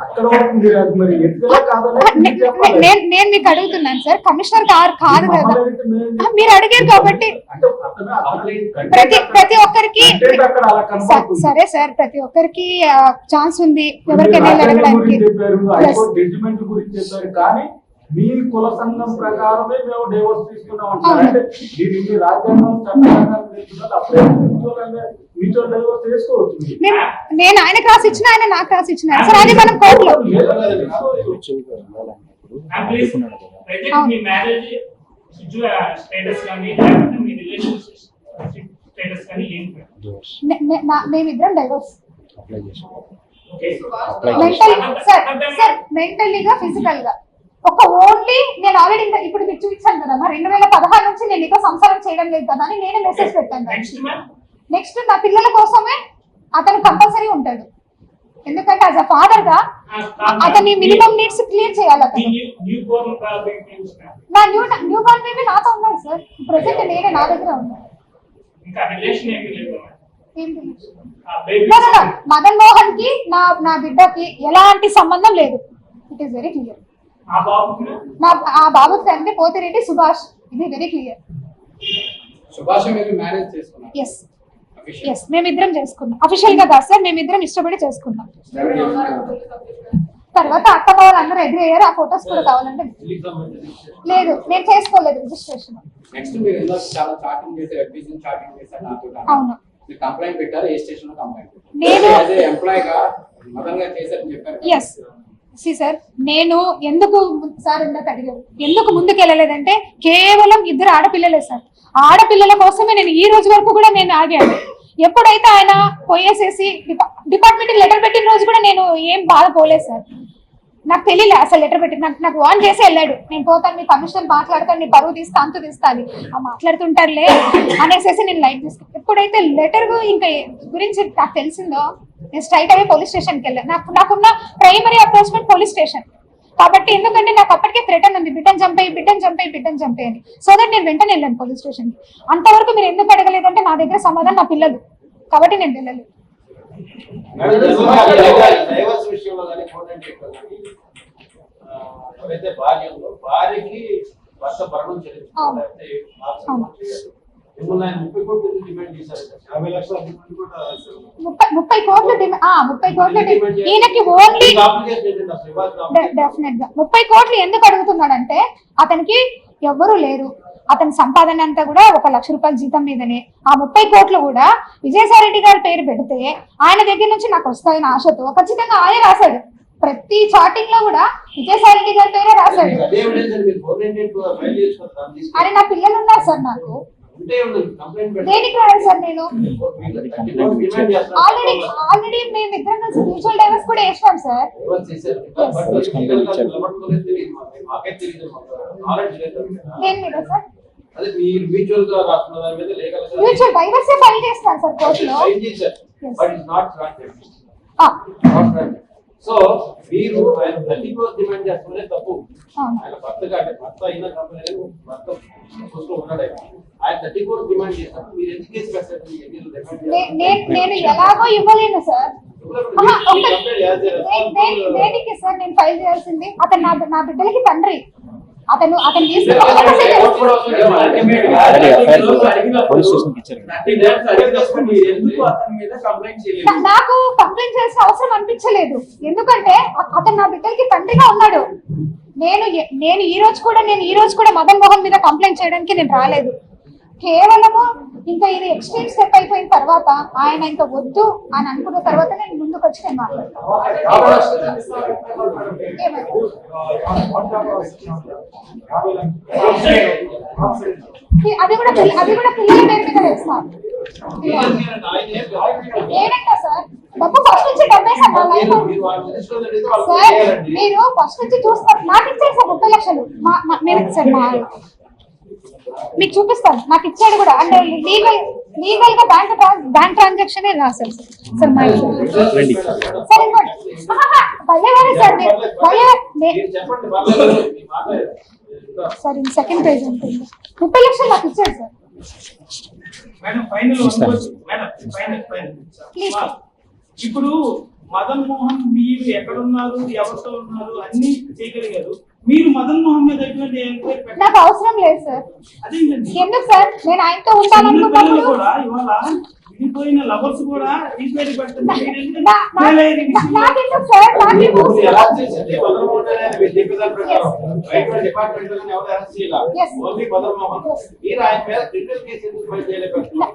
అక్కడ మరి ఎట్లా కాదని నేను మీకు అడుగుతున్నాను సార్, కమిషనర్ గారు కాదు కదా, మీరు అడిగారు కాబట్టి ప్రతి ఒక్కరికి సరే సార్, ప్రతి ఒక్కరికి ఛాన్స్ ఉంది ఎవరికైనా అడగడానికి. మీ కుల సంఘం ప్రకారమే మేము డైవర్స్ తీసుకున్నాం అంటే దీనికి రాజ్యాంగం మీతో డైవర్స్ చేసుకోవచ్చు. నేను ఆయనకు రాసి ఇచ్చిన, ఆయన నాకు రాసి ఇచ్చిన సార్, అది మనం కోర్టులో మేమిద్దరం డైవర్స్ మెంటల్లీగా ఫిజికల్ గా ఒక ఓన్లీ నేను ఆల్రెడీ ఇప్పుడు మీకు చూపించాను కదా, 2016 నుంచి నేను నీతో సంసారం చేయడం లేదు కదా అని నేనే మెసేజ్ పెట్టాను. నెక్స్ట్ నా పిల్లల కోసమే అతను కంపల్సరీ ఉంటాడు, ఎందుకంటే యాజ్ అ ఫాదర్ గా అతని మినిమం నీడ్స్ క్లియర్ చేయాలి. అతను నా న్యూ బార్న్ బేబీ నాతో ఉన్నాడు సార్, ప్రెసెంట్ నేనే నా దగ్గర ఉన్నాను. మదన్ మోహన్ కి నా బిడ్డకి ఎలాంటి సంబంధం లేదు, ఇట్ ఈస్ వెరీ క్లియర్. ఆ బాబు తండ్రి పోతిరెడ్డి సుభాష్, ఇది వెరీ క్లియర్. మేమిద్దరం చేసుకున్నాం, అఫీషియల్ గా కాదు సార్, మేమిద్దరం ఇష్టపడి చేసుకున్నాం. తర్వాత అక్క వాళ్ళందరూ ఎగ్రీ అయ్యారు, ఆ ఫొటోస్ కూడా కావాలంటే లేదు, నేను చేసుకోలేదు రిజిస్ట్రేషన్. అవును, సార్ నేను ఎందుకు సార్ ఇందాక అడిగారు ఎందుకు ముందుకు వెళ్ళలేదంటే కేవలం ఇద్దరు ఆడపిల్లలే సార్, ఆడపిల్లల కోసమే నేను ఈ రోజు వరకు కూడా నేను ఆగాను. ఎప్పుడైతే ఆయన పోయేసేసి డిపార్ట్మెంట్ లెటర్ పెట్టిన రోజు కూడా నేను ఏం బాధపోలేదు సార్, నాకు తెలియలే అసలు లెటర్ పెట్టి నాకు వాన్ చేసి వెళ్ళాడు, నేను పోతాను మీ కమిషన్ మాట్లాడతాను, నీ పరువు తీస్తా అంతు తీస్తాను మాట్లాడుతుంటారులే అనేసి నేను లైట్ తీసుకున్నాను. ఎప్పుడైతే లెటర్ ఇంకా గురించి నాకు తెలిసిందో నేను స్ట్రైట్ అవే పోలీస్ స్టేషన్కి వెళ్ళాను. నాకున్న ప్రైమరీ అప్రోచ్మెంట్ పోలీస్ స్టేషన్ కాబట్టి, ఎందుకంటే నాకు అప్పటికే థ్రెటన్ ఉంది, బిడ్డను చంపేయి అని. సో దట్ నేను వెంటనే వెళ్ళాను పోలీస్ స్టేషన్కి. అంతవరకు మీరు ఎందుకు అడగలేదంటే నా దగ్గర సమాధానం నా పిల్లలు కాబట్టి నేను వెళ్ళలేదు. భార్యకి భర్త భరణం చెల్లించాలి 30 కోట్లు డిమాండ్ చేశారు. 30 కోట్లు ఈయనకి ఓన్లీ డెఫినెట్ గా 30 కోట్లు ఎందుకు అడుగుతున్నాడంటే అతనికి ఎవ్వరూ లేరు, అతని సంపాదన అంతా కూడా 1 లక్ష రూపాయల జీతం మీదనే. ఆ 30 కోట్లు కూడా విజయసాయిరెడ్డి గారి పేరు పెడితే ఆయన దగ్గర నుంచి నాకు వస్తాయని ఆశతో ఖచ్చితంగా ఆయన రాశాడు. ప్రతి చాటింగ్ లో కూడా విజయసాయిరెడ్డి గారి పేరే రాశాడు. అరే నా పిల్లలు ఉన్నారు సార్, నాకు దేనికి రాయాలి సార్? నేను ఆల్రెడీ మేమిద్దరం కలిసి మ్యూచువల్ డైవర్స్ కూడా వేసాం సార్. నేను మీద సార్ మ్యూచువల్ డైవర్స్ ఫైల్ చేస్తాను సార్ కోర్టులో. సో మీరు ఆయన 30 కోట్లు డిమాండ్ చేస్తున్నదే తప్పు. ఆయన భర్త అయిన కంపెనీ భర్త ఉన్నాడే, ఆయన 30 కోట్లు డిమాండ్ చేస్తారు. మీరు ఎందుకు కేసు పెట్టారు? నేను ఎలాగో ఇవ్వలేను సార్. దేనికి సార్ నేను ఫైల్ చేయాల్సింది? అతను నా బిడ్డలకి తండ్రి, అతను నాకు కంప్లైంట్ చేసిన అవసరం అనిపించలేదు, ఎందుకంటే అతను నా బిడ్డలకి తండ్రిగా ఉన్నాడు. నేను ఈ రోజు కూడా మదన్ మోహన్ మీద కంప్లైంట్ చేయడానికి నేను రాలేదు. కేవలము ఇంకా ఇది ఎక్స్ట్రీమ్ స్టెప్ అయిపోయిన తర్వాత ఆయన ఇంకా వద్దు అని అనుకున్న తర్వాత నేను ముందుకు వచ్చి నేను మాట్లాడతాను. అది కూడా పిల్లల పేరు మీద వేస్తాను. ఏడంటా సార్ డబ్బు ఫస్ట్ నుంచి డబ్బేసాను నా లైఫ్ సార్. మీరు ఫస్ట్ నుంచి చూస్తారు, నాకు ఇచ్చారు సార్ 30 లక్షలు. మీరు సార్ మీకు చూపిస్తాను, నాకు ఇచ్చాడు కూడా. అంటే లీగల్ గా బ్యాంక్ ట్రాన్సాక్షన్ రాశారు సార్ మా ఇంట్లో. సార్ ఇంకోటి భలేవారే సార్, సార్ ఇది సెకండ్ పేజ్ ఉంటుంది. 30 లక్షలు నాకు ఇచ్చాడు సార్. ఇప్పుడు మదన్ మోహన్ మీరు ఎక్కడున్నారు, ఎవరితో ఉన్నారు అన్ని చేయగలిగారు. మీరు మదన్ మోహన్ మీద ఎటువంటి ఎంక్వైరీ పెట్టారు? నాకు అవసరం లేదు సార్. అదేంటండి, ఎందుకు సార్? నేను ఆయనతో చిన్న పిల్లలు ఉంటాననుకున్నప్పుడు కూడా ఇవాళ విడిపోయిన లవర్స్ కూడా ఎంక్వైరీ పెడుతున్నారు. నాకెందుకు సార్? నాకేమో ఇప్పుడు ఎలా చేసింది మదన్మోహన్ అని మీరు చెప్పేదాని ప్రకారం రైట్ డిపార్ట్మెంట్ లో ఎవరు అరెస్ట్ చేయాల Yes. ఓన్లీ మదన్మోహన్. మీరు ఆయన మీద క్రిమినల్ కేసు ఎందుకు ఫైల్ చేయలేకపోతున్నారు?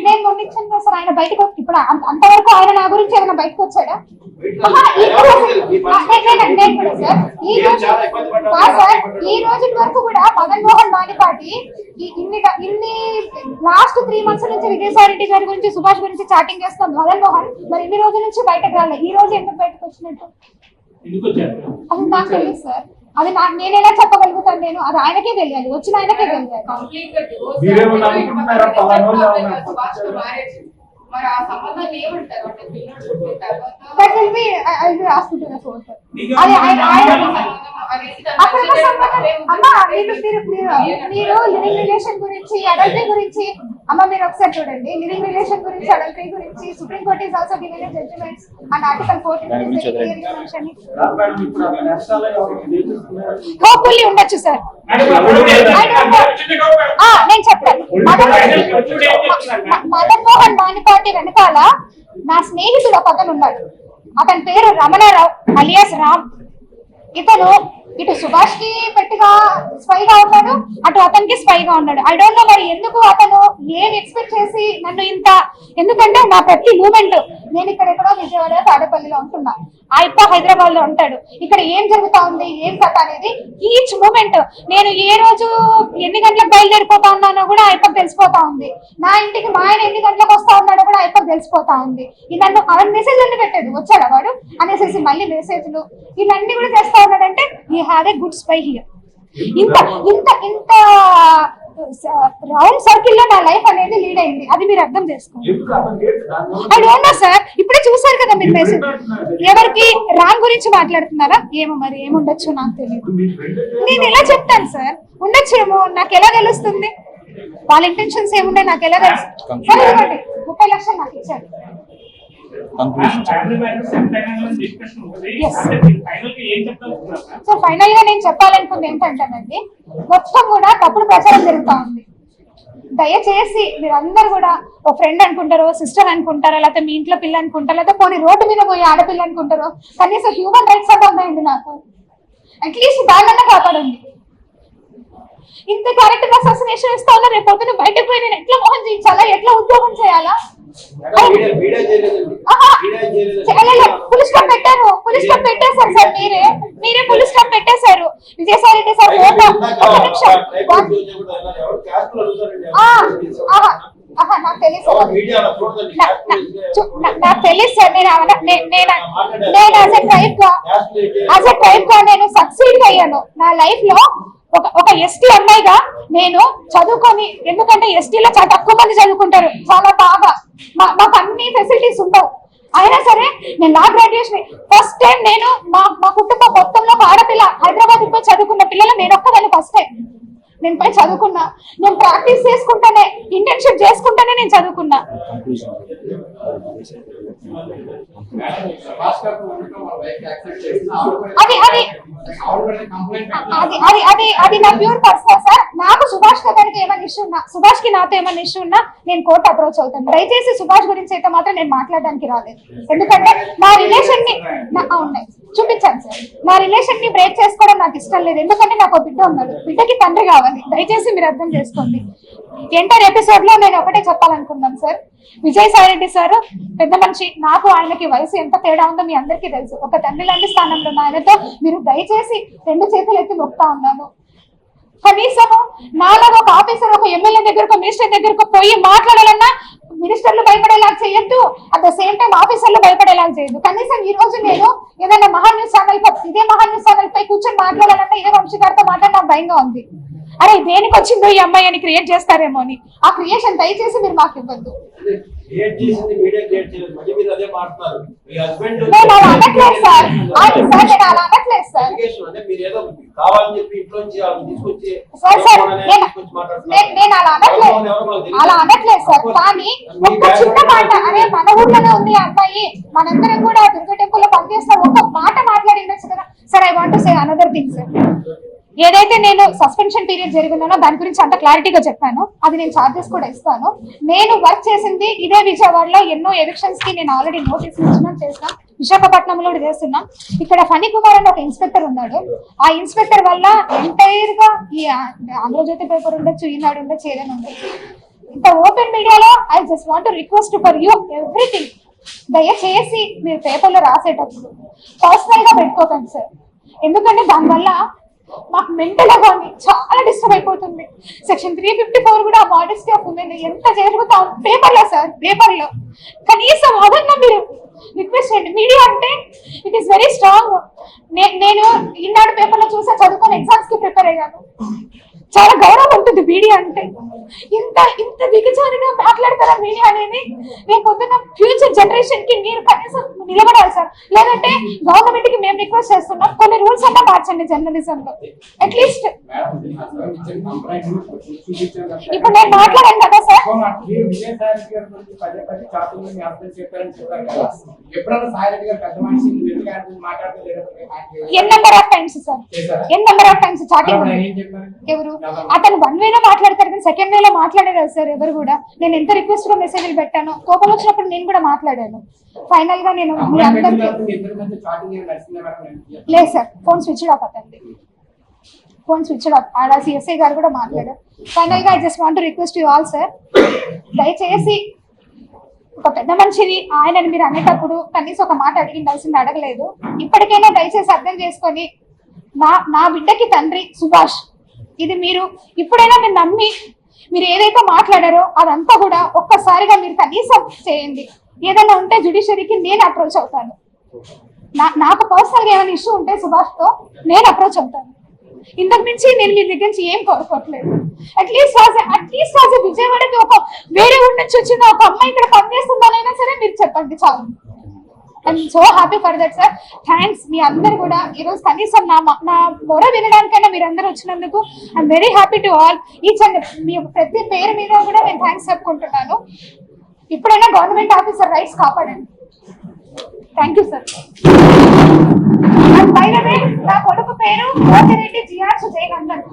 నేను మొన్న ఇచ్చాను కదా సార్, ఆయన బయటకు ఇప్పుడు అంతవరకు ఆయన నా గురించి ఏమైనా బయటకు వచ్చాడా? ఈ రోజు వరకు కూడా మదన్మోహన్ మానిపాటి ఇన్ని లాస్ట్ 3 months నుంచి విజయసాయి రెడ్డి గారి గురించి, సుభాష్ గురించి చాటింగ్ చేస్తాం మదన్మోహన్. మరి ఇన్ని రోజుల నుంచి బయటకు రాలే, ఈ రోజు ఎందుకు బయటకు వచ్చినట్టు అది నాకు తెలియదు సార్. అది నేను ఎలా చెప్పగలుగుతాను? నేను అది ఆయనకే తెలియాలి, వచ్చిన ఆయనకే తెలియాలి. మరి ఆ సంబంధాన్ని ఏమంటారు అంటే పిల్లడు పుట్టిన తర్వాత That will be, I'll be asked to the source. అది అక్కడ అమ్మ మీరు లివింగ్ రిలేషన్ గురించి, అడల్టరీ గురించి, అమ్మ మీరు ఒకసారి చూడండి. లివింగ్ రిలేషన్ గురించి, అడల్టరీ గురించి supreme court is also given a judgements and article 14 hopefully ఉండొచ్చు సార్. నేను చెప్తాను. మదన్ మోహన్ మానిపాటి వెనకాల నా స్నేహితుడు ఒక అతను ఉన్నాడు. అతని పేరు రమణారావు అలియాస్ రామ్. ఇతను ఇటు సుభాష్ కి పెట్టిగా స్పైగా ఉన్నాడు, అటు అతనికి స్పైగా ఉన్నాడు. ఐ డోంట్ నో మరి ఎందుకు అతను ఏం ఎక్స్పెక్ట్ చేసి నన్ను ఇంత, ఎందుకంటే నా ప్రతి మూమెంట్, నేను ఇక్కడ ఎక్కడో విజయవాడ తాడేపల్లిలో ఉంటున్నా, ఆ ఇప్ప హైదరాబాద్ లో ఉంటాడు. ఇక్కడ ఏం జరుగుతా ఉంది, ఏం కథ అనేది ఈచ్ మూమెంట్, నేను ఏ రోజు ఎన్ని గంటలకు బయలుదేరిపోతా ఉన్నానో కూడా ఆ ఇప్పకి తెలిసిపోతా ఉంది. నా ఇంటికి మా ఆయన ఎన్ని గంటలకు వస్తా ఉన్నాడో కూడా ఆ ఇప్పకి తెలిసిపోతా ఉంది. నన్ను అవన్నీ మెసేజ్ అన్ని పెట్టేది, వచ్చాడు వాడు అనేసి మళ్ళీ మెసేజ్లు ఇవన్నీ కూడా చేస్తా ఉన్నాడంటే ఈ had a good spy here. ఇంత ఇంత ఇంత రౌండ్ సర్కిల్ లో నా లైఫ్ అనేది లీడ్ అయింది. అది మీరు అర్థం చేసుకోండి. I don't know sir. ఇప్పుడే చూసారు కదా మీరు మెసేజ్. ఎవరికి రామ్ గురించి మాట్లాడుతున్నారా ఏమో, మరి ఏముండొచ్చు నాకు తెలియదు. నేను ఎలా చెప్తాను సార్? ఉండొచ్చేమో, నాకు ఎలా తెలుస్తుంది? వాళ్ళ ఇంటెన్షన్స్ ఏముండే నాకు ఎలా తెలుసు? సరే ఇవ్వండి, 30 లక్షలు నాకు ఇచ్చారు. సో ఫైనల్ గా నేను చెప్పాలనుకుంది ఏంటంటేనండి, మొత్తం కూడా తప్పుడు ప్రచారం జరుగుతా ఉంది. దయచేసి మీరందరూ కూడా ఒక ఫ్రెండ్ అనుకుంటారో, సిస్టర్ అనుకుంటారో, లేకపోతే మీ ఇంట్లో పిల్ల అనుకుంటారో, లేకపోతే పోనీ రోడ్డు మీద పోయి ఆడపిల్ల అనుకుంటారో, కనీసం హ్యూమన్ రైట్స్ అంటే ఉన్నాయండి నాకు. అట్లీస్ట్ దాన్నన్నా కాపాడండి. ఇంత క్యారెక్టర్ అసాసినేషన్ ఇస్తా ఉన్నా, రేపు పొద్దున బయటకు పోయి నేను ఎట్లా మోహన్ చేయించాలా, ఎట్లా ఉద్యోగం చేయాలా? పులిస్ స్టాప్ పెట్టారు, పులిస్ స్టాప్ పెట్టేశారు సార్. మీరే పులిస్ స్టాప్ పెట్టేశారు. విజయసాయి రెడ్డి సార్ ఫోటో, ఒక నిమిషం, నాకు తెలియదు సార్, నాకు తెలియదు సార్. నేను యాజ్ ఎ ట్రైబ్ గా నేను సక్సీడ్ అయ్యాను నా లైఫ్ లో. ఒక ఎస్టీ అమ్మాయిగా నేను చదువుకొని, ఎందుకంటే ఎస్టీలో చాలా తక్కువ మంది చదువుకుంటారు, చాలా బాగా మాకు అన్ని ఫెసిలిటీస్ ఉండవు. అయినా సరే నేను నా గ్రాడ్యుయేషన్ ఫస్ట్ టైం, నేను మా కుటుంబం మొత్తంలో ఒక ఆడపిల్ల హైదరాబాద్ పోయి చదువుకున్న పిల్లలు నేను ఒక్కదాన్ని ఫస్ట్ టైం. నేను పోయి చదువుకున్నా, నేను ప్రాక్టీస్ చేసుకుంటానే, ఇంటర్న్షిప్ చేసుకుంటానే నేను చదువుకున్నా. అది నా ప్యూర్ పర్సనల్ సార్. నాకు సుభాష్ గారికి ఏమైనా ఇష్యూ ఉన్నా, సుభాష్ కి నాతో ఏమైనా ఇష్యూ ఉన్నా నేను కోర్టు అప్రోచ్ అవుతాను. దయచేసి సుభాష్ గురించి అయితే మాత్రం నేను మాట్లాడడానికి రాలేదు. ఎందుకంటే నా రిలేషన్ ని ఉన్నాయి చూపించాను సార్. నా రిలేషన్ ని బ్రేక్ చేసుకోవడం నాకు ఇష్టం లేదు. ఎందుకంటే నాకు ఒక బిడ్డ ఉన్నాడు, బిడ్డకి తండ్రి కావాలి. దయచేసి మీరు అర్థం చేసుకోండి. ఎంటర్ ఎపిసోడ్ లో నేను ఒకటే చెప్పాలనుకున్నాను సార్. విజయసాయి రెడ్డి సార్ పెద్ద మనిషి, నాకు ఆయనకి వయసు ఎంత తేడా ఉందో మీ అందరికీ తెలుసు. ఒక తండ్రి లాంటి స్థానంలో ఆయనతో మీరు దయచేసి 2 చేతులు ఎత్తి మొక్తా ఉన్నాను. కనీసము నాలాగా ఒక ఆఫీసర్, ఒక ఎమ్మెల్యే దగ్గరకు, మినిస్టర్ దగ్గరకు పోయి మాట్లాడాలన్నా మినిస్టర్లు భయపడేలాగా చేయొద్దు, అట్ ద సేమ్ టైం ఆఫీసర్లు భయపడేలాగా చేయొద్దు. కనీసం ఈ రోజు నేను ఏదైనా మహాన్యూస్ ఛానల్, ఇదే మహాన్యూస్ ఛానల్ పై కూర్చొని మాట్లాడాలన్నా ఇదే వంశీగారితో మాట్లాడి నాకు భయంగా ఉంది. అరే దేనికి వచ్చిందో ఈ అమ్మాయి అని క్రియేట్ చేస్తారేమో అని. ఆ క్రియేషన్ దయచేసి మీరు మాకు ఇవ్వద్దు. క్రియేట్ చేసింది మీడియా క్రియేట్ చేయలేదు, మళ్ళీ మీరు అదే మాట్లాడుతున్నారు. మీ హస్బెండ్ నేను అలా అనట్లేదు సార్, నేను అలా అనట్లేదు సార్. అంటే మీరు ఏదో కావాలని చెప్పి ఇంట్లో నుంచి వాళ్ళని తీసుకొచ్చి సార్ నేను అలా అనట్లేదు సార్. కానీ ఒక్క చిన్న మాట, అరే మన ఊర్లోనే ఉంది ఆ అమ్మాయి, మనందరం కూడా దుర్గ టెంపుల్ లో పనిచేస్తాం, ఒక మాట మాట్లాడి ఉండొచ్చు కదా sir. I want to say another thing sir. ఏదైతే నేను సస్పెన్షన్ పీరియడ్ జరిగిందో దాని గురించి అంత క్లారిటీగా చెప్పాను, అది నేను చార్జెస్ కూడా ఇస్తాను. నేను వర్క్ చేసింది ఇదే విజయవాడలో, ఎన్నో ఎవిక్షన్స్ కి నేను ఆల్రెడీ నోటీస్ చేసిన, విశాఖపట్నంలో చేస్తున్నా. ఇక్కడ ఫణి కుమార్ అని ఒక ఇన్స్పెక్టర్ ఉన్నాడు. ఆ ఇన్స్పెక్టర్ వల్ల ఎంటైర్ గా ఈ ఆంధ్రజ్యోతి పేపర్ ఉండొచ్చు, ఈనాడు ఉండొచ్చు, ఏదైనా ఉండొచ్చు, ఇంత ఓపెన్ మీడియాలో I just want request for you everything. దయచేసి మీరు పేపర్లో రాసేటప్పుడు పర్సనల్ గా పెట్టుకోకండి సార్. ఎందుకంటే దానివల్ల మాకు మెంటల్ గా చాలా డిస్టర్బ్ అయిపోతుంది. సెక్షన్ 354 కూడా మోడెస్టీ ఆఫ్ ఉమెన్ ఎంత జరుగుతా పేపర్లో సార్, పేపర్లో కనీసం అదన్నా మీరు రిక్వెస్ట్ చేయండి. మీడియా అంటే ఇట్ ఈస్ వెరీ స్ట్రాంగ్. నేను ఈనాడు పేపర్లో చూసా, చదువుకొని ఎగ్జామ్స్ కి ప్రిపేర్ అయ్యాను. చాలా గౌరవం ఉంటుంది మీడియా అంటే. ఇంత దిగజారుగా మాట్లాడతారా మీడియా అనేది? రేపు పొద్దున్న ఫ్యూచర్ జనరేషన్ కి మీరు కనీసం నిలబడాలి సార్. లేదంటే గవర్నమెంట్ కి మేము రిక్వెస్ట్ చేస్తున్నాం, కొన్ని రూల్స్ అన్నా మార్చండి జర్నలిజం లో అట్లీస్ట్. ఇప్పుడు నేను మాట్లాడాను కదా sir. N number of times sir, n number of times chatting. ఎవరు అతను 1 వేలో మాట్లాడతారు కానీ 2nd వేలో మాట్లాడారు సార్. ఎవరు కూడా నేను ఎంత రిక్వెస్ట్ గా మెసేజ్లు పెట్టాను, కోపం వచ్చినప్పుడు నేను కూడా మాట్లాడాను. ఫైనల్ గా నేను మీ అందరికీ లేదు సార్, ఫోన్ స్విచ్ ఆఫ్ అవుతుంది, ఫోన్ స్విచ్ ఆఫ్. ఆడ సిఎస్ఐ గారు కూడా మాట్లాడారు. ఫైనల్ గా I just want to request you all sir, దయచేసి ఒక పెద్ద మనిషిని ఆయనని మీరు అనేటప్పుడు కనీసం ఒక మాట అడిగిండాల్సింది అడగలేదు. ఇప్పటికైనా దయచేసి అర్థం చేసుకొని నా బిడ్డకి తండ్రి సుభాష్, ఇది మీరు ఇప్పుడైనా మీరు నమ్మి మీరు ఏదైతే మాట్లాడారో అదంతా కూడా ఒక్కసారిగా మీరు కనీసం చేయండి. ఏదైనా ఉంటే జ్యుడిషియరీకి నేను అప్రోచ్ అవుతాను. నాకు పర్సనల్ గా ఏమైనా ఇష్యూ ఉంటే సుభాష్ తో నేను అప్రోచ్ అవుతాను. ఇంతకు మించి నేను మీ దగ్గర నుంచి ఏం కోరుకోవట్లేదు. అట్లీస్ట్ విజయవాడకి ఒక వేరే ఊరి నుంచి వచ్చిన ఒక అమ్మాయి ఇక్కడ పనిచేస్తుందనైనా సరే మీరు చెప్పండి చాలు. I'm so happy for that sir. Thanks మీ అందరు కూడా. ఈరోజు కనీసం నా మొర వినడానికైనా మీరు అందరూ వచ్చినందుకు I'm very happy to all. Each and మీ ప్రతి పేరు మీద కూడా నేను థ్యాంక్స్ చెప్పుకుంటున్నాను. ఇప్పుడైనా గవర్నమెంట్ ఆఫీసర్ రైట్స్ కాపాడండి. Thank you sir. And by the way నా కొడుకు పేరు కోతిరెడ్డి జియార్స్ జయగంధర్.